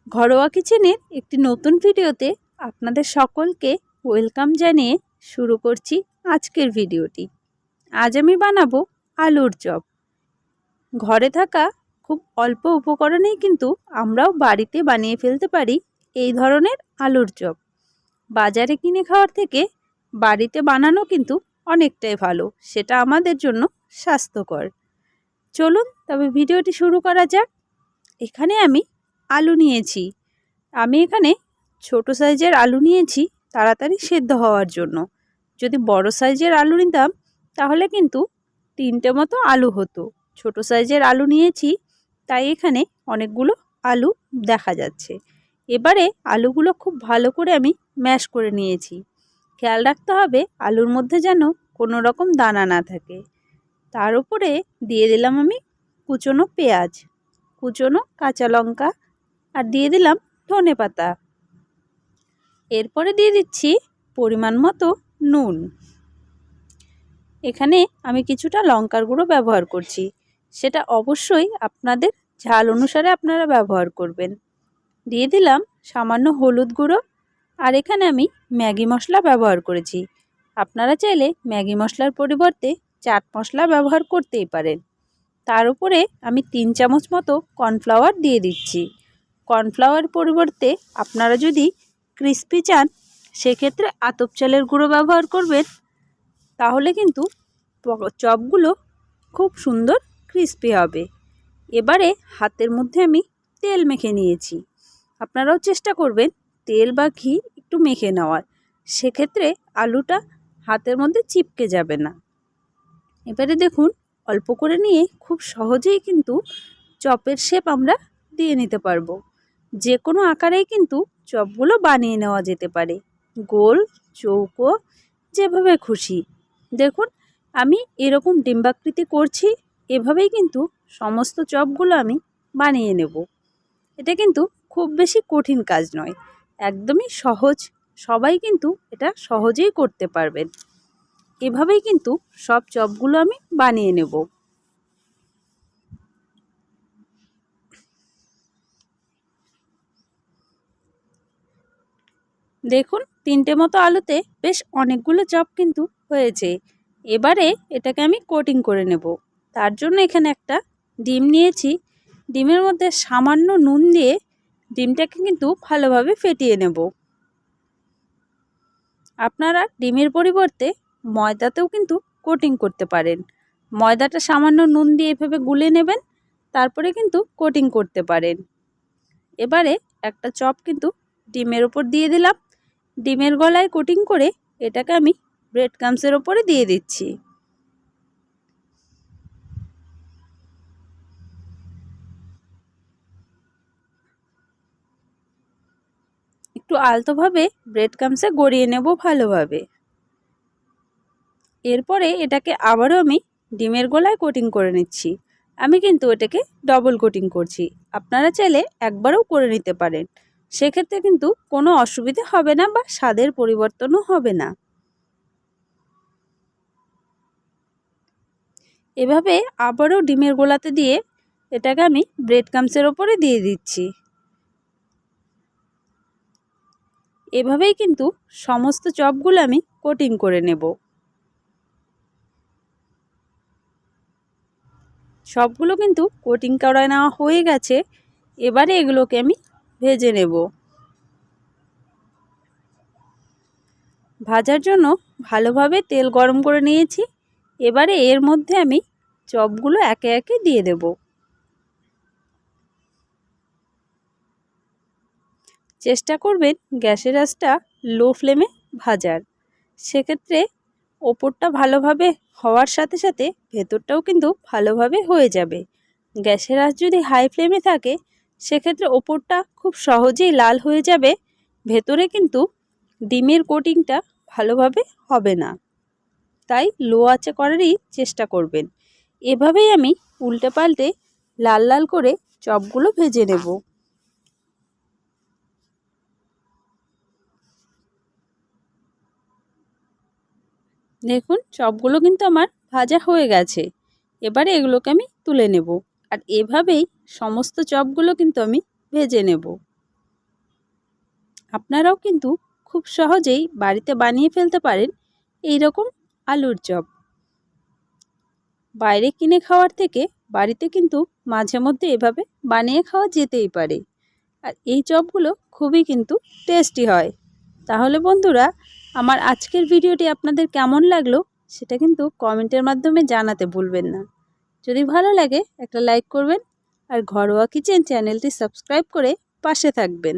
ঘরোয়া কিচেনের একটি নতুন ভিডিওতে আপনাদের সকলকে ওয়েলকাম জানিয়ে শুরু করছি আজকের ভিডিওটি। আজ আমি বানাবো আলুর চপ। ঘরে থাকা খুব অল্প উপকরণেই কিন্তু আমরাও বাড়িতে বানিয়ে ফেলতে পারি এই ধরনের আলুর চপ। বাজারে কিনে খাওয়ার থেকে বাড়িতে বানানো কিন্তু অনেকটাই ভালো, সেটা আমাদের জন্য স্বাস্থ্যকর। চলুন তবে ভিডিওটি শুরু করা যাক। এখানে আমি আলু নিয়েছি। আমি এখানে ছোট সাইজের আলু নিয়েছি তাড়াতাড়ি সেদ্ধ হওয়ার জন্য। যদি বড় সাইজের আলু নিতাম তাহলে কিন্তু 3টে মতো আলু হতো। ছোট সাইজের আলু নিয়েছি তাই এখানে অনেকগুলো আলু দেখা যাচ্ছে। এবারে আলুগুলো খুব ভালো করে আমি ম্যাশ করে নিয়েছি। খেয়াল রাখতে হবে আলুর মধ্যে যেন কোনো রকম দানা না থাকে। তার উপরে দিয়ে দিলাম আমি কুচনো পেঁয়াজ, কুচনো কাঁচা লঙ্কা আর দিয়ে দিলাম ধনেপাতা। এরপরে দিয়ে দিচ্ছি পরিমাণ মতো নুন। এখানে আমি কিছুটা লঙ্কার গুঁড়ো ব্যবহার করছি, সেটা অবশ্যই আপনাদের ঝাল অনুসারে আপনারা ব্যবহার করবেন। দিয়ে দিলাম সামান্য হলুদ গুঁড়ো আর এখানে আমি ম্যাগি মশলা ব্যবহার করেছি। আপনারা চাইলে ম্যাগি মশলার পরিবর্তে চাট মশলা ব্যবহার করতেই পারেন। তার উপরে আমি 3 চামচ মতো কর্নফ্লাওয়ার দিয়ে দিচ্ছি। কর্নফ্লাওয়ার পরিবর্তে আপনারা যদি ক্রিস্পি চান সেক্ষেত্রে আতপ চালের গুঁড়ো ব্যবহার করবেন, তাহলে কিন্তু চপগুলো খুব সুন্দর ক্রিস্পি হবে। এবারে হাতের মধ্যে আমি তেল মেখে নিয়েছি। আপনারাও চেষ্টা করবেন তেল বা ঘি একটু মেখে নেওয়ার, সেক্ষেত্রে আলুটা হাতের মধ্যে চিপকে যাবে না। এবারে দেখুন অল্প করে নিয়ে খুব সহজেই কিন্তু চপের শেপ আমরা দিয়ে নিতে পারবো। যে কোনো আকারেই কিন্তু চপগুলো বানিয়ে নেওয়া যেতে পারে, গোল, চৌকো, যেভাবে খুশি। দেখুন আমি এরকম ডিম্বাকৃতি করছি, এভাবেই কিন্তু সমস্ত চপগুলো আমি বানিয়ে নেব। এটা কিন্তু খুব বেশি কঠিন কাজ নয়, একদমই সহজ, সবাই কিন্তু এটা সহজেই করতে পারবেন। এভাবেই কিন্তু সব চপগুলো আমি বানিয়ে নেব। দেখুন 3টে মতো আলুতে বেশ অনেকগুলো চপ কিন্তু হয়েছে। এবারে এটাকে আমি কোটিং করে নেব। তার জন্য এখানে একটা ডিম নিয়েছি। ডিমের মধ্যে সামান্য নুন দিয়ে ডিমটাকে কিন্তু ভালোভাবে ফেটিয়ে নেব। আপনারা ডিমের পরিবর্তে ময়দাতেও কিন্তু কোটিং করতে পারেন। ময়দাটা সামান্য নুন দিয়ে এভাবে গুলে নেবেন, তারপরে কিন্তু কোটিং করতে পারেন। এবারে একটা চপ কিন্তু ডিমের ওপর দিয়ে দিলাম। ডিমের গলায় কোটিং করে এটাকে আমি ব্রেড ক্রাম্বসের ওপরে দিয়ে দিচ্ছি। একটু আলতোভাবে ব্রেড ক্রাম্বসে গড়িয়ে নেব ভালোভাবে। এরপরে এটাকে আবারও আমি ডিমের গলায় কোটিং করে নিচ্ছি। আমি কিন্তু এটাকে ডবল কোটিং করছি, আপনারা চাইলে একবারও করে নিতে পারেন, সেক্ষেত্রে কিন্তু কোনো অসুবিধা হবে না বা স্বাদের পরিবর্তনও হবে না। এভাবে আবারও ডিমের গোলাতে দিয়ে এটাকে আমি ব্রেড ক্রাম্বসের ওপরে দিয়ে দিচ্ছি। এভাবেই কিন্তু সমস্ত চপগুলো আমি কোটিং করে নেব। সবগুলো কিন্তু কোটিং করা নেওয়া হয়ে গেছে। এবারে এগুলোকে আমি ভেজে নেব। ভাজার জন্য ভালোভাবে তেল গরম করে নিয়েছি। এবারে এর মধ্যে আমি চপগুলো একে একে দিয়ে দেব। চেষ্টা করবেন গ্যাসের আঁচটা লো ফ্লেমে ভাজার, সেক্ষেত্রে ওপরটা ভালোভাবে হওয়ার সাথে সাথে ভেতরটাও কিন্তু ভালোভাবে হয়ে যাবে। গ্যাসের আঁচ যদি হাই ফ্লেমে থাকে সেক্ষেত্রে ওপরটা খুব সহজেই লাল হয়ে যাবে, ভেতরে কিন্তু ডিমের কোটিংটা ভালোভাবে হবে না। তাই লো আঁচে করারই চেষ্টা করবেন। এভাবেই আমি উল্টে পাল্টে লাল লাল করে চপগুলো ভেজে নেব। দেখুন চপগুলো কিন্তু আমার ভাজা হয়ে গেছে। এবারে এগুলোকে আমি তুলে নেব, আর এভাবেই সমস্ত চপগুলো কিন্তু আমি ভেজে নেব। আপনারাও কিন্তু খুব সহজেই বাড়িতে বানিয়ে ফেলতে পারেন এই রকম আলুর চপ। বাইরে কিনে খাওয়ার থেকে বাড়িতে কিন্তু মাঝে মধ্যে এভাবে বানিয়ে খাওয়া যেতেই পারে। আর এই চপগুলো খুবই কিন্তু টেস্টি হয়। তাহলে বন্ধুরা, আমার আজকের ভিডিওটি আপনাদের কেমন লাগলো সেটা কিন্তু কমেন্টের মাধ্যমে জানাতে ভুলবেন না। যদি ভালো লাগে একটা লাইক করবেন আর ঘরোয়া কিচেন চ্যানেলটি সাবস্ক্রাইব করে পাশে থাকবেন।